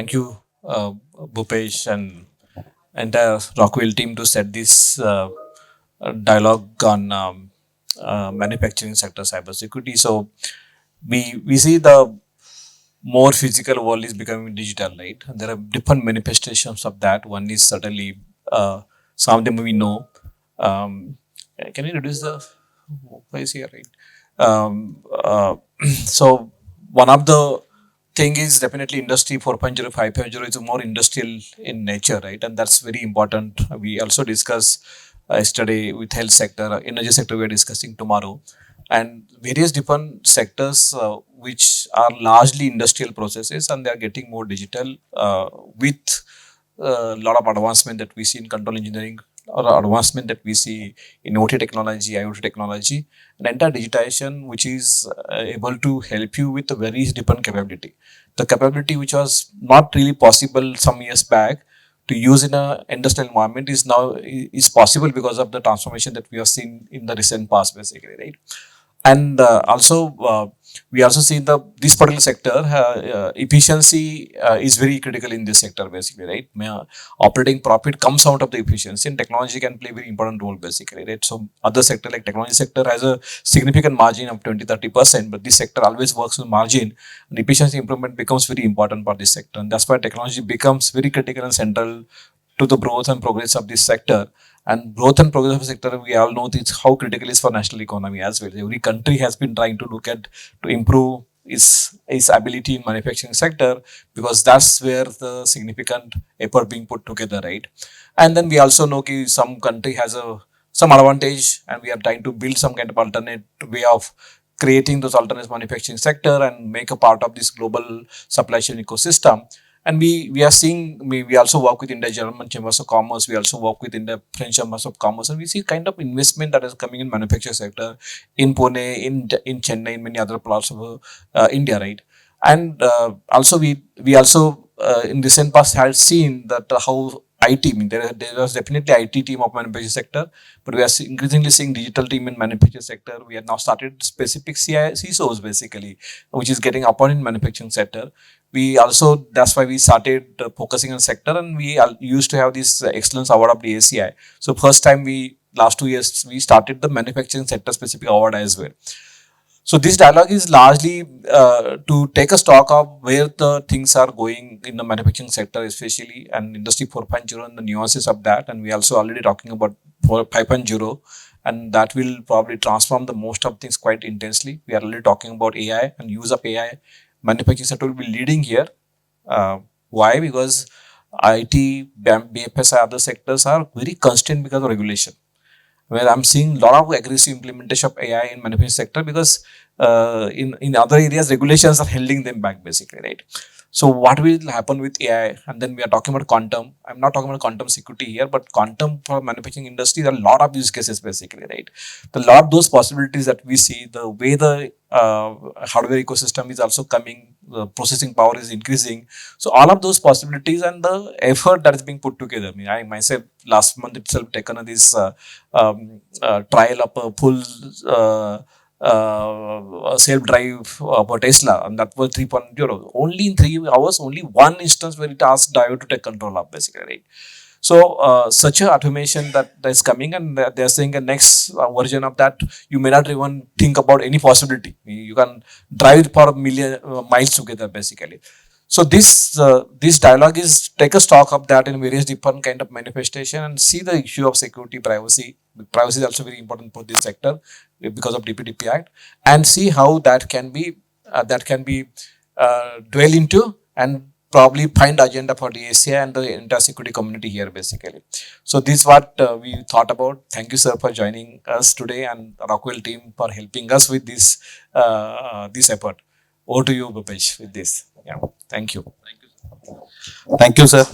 Thank you, Bhupesh and entire Rockwell team to set this dialogue on manufacturing sector cybersecurity. So we see the more physical world is becoming digital, right? And there are different manifestations of that. One is certainly some of them we know. Can you reduce the voice here, right? So one of the thing is definitely industry 4.0, 5.0 is more industrial in nature, right? And that's very important. We also discuss yesterday with health sector, energy sector we are discussing tomorrow, and various different sectors which are largely industrial processes and they are getting more digital with a lot of advancement that we see in control engineering or advancement that we see in OT technology, IoT technology, and entire digitization, which is able to help you with a very different capability. The capability which was not really possible some years back to use in a industrial environment is now is possible because of the transformation that we have seen in the recent past, basically, right? And also we also see the this particular sector efficiency is very critical in this sector, basically, right? Operating profit comes out of the efficiency, and technology can play a very important role, basically, right? So other sector like technology sector has a significant margin of 20-30%, but this sector always works with margin, and efficiency improvement becomes very important for this sector, and that's why technology becomes very critical and central to the growth and progress of this sector. And growth and progress of the sector, we all know this how critical it is for national economy as well. Every country has been trying to look at to improve its ability in manufacturing sector, because that's where the significant effort being put together, right? And then we also know that some country has a some advantage, and we are trying to build some kind of alternate way of creating those alternate manufacturing sector and make a part of this global supply chain ecosystem. And we are seeing, we also work with India German Chambers of Commerce, we also work with India French Chambers of Commerce, and we see kind of investment that is coming in manufacturing sector in Pune, in Chennai, in many other parts of India, right? And also we also in recent past had seen that how IT, I mean, there was definitely IT team of manufacturing sector, but we are increasingly seeing digital team in manufacturing sector. We have now started specific CISOs, basically, which is getting appointed in manufacturing sector. We also, that's why we started focusing on sector, and we used to have this excellence award of the ACI. So first time last 2 years, we started the manufacturing sector specific award as well. So this dialogue is largely to take a stock of where the things are going in the manufacturing sector, especially, and industry 4.0 and the nuances of that. And we also already talking about 5.0, and that will probably transform the most of things quite intensely. We are already talking about AI and use of AI. Manufacturing sector will be leading here. Why? Because IT, BFSI, other sectors are very constrained because of regulation, where I'm seeing a lot of aggressive implementation of AI in manufacturing sector, because in other areas regulations are holding them back, basically, right? So what will happen with AI? And then we are talking about quantum. I'm not talking about quantum security here, but quantum for manufacturing industry, there are a lot of use cases, basically, right? The lot of those possibilities that we see, the way the hardware ecosystem is also coming, the processing power is increasing. So all of those possibilities and the effort that is being put together. I mean, I myself last month itself taken this trial of a full self-drive for Tesla, and that was 3.0. Only in 3 hours, only one instance where it asked driver to take control of, basically, right? So such a automation that is coming, and they're saying a next version of that, you may not even think about any possibility. You can drive for a million miles together, basically. So this dialogue is take a stock of that in various different kind of manifestation, and see the issue of security, privacy. Privacy is also very important for this sector because of DPDP Act, and see how that can be dwell into, and probably find agenda for the ACI and the entire security community here, basically. So this is what we thought about. Thank you, sir, for joining us today, and Rockwell team for helping us with this this effort. Over to you, Bhupesh, with this. Yeah, thank you. Thank you, sir.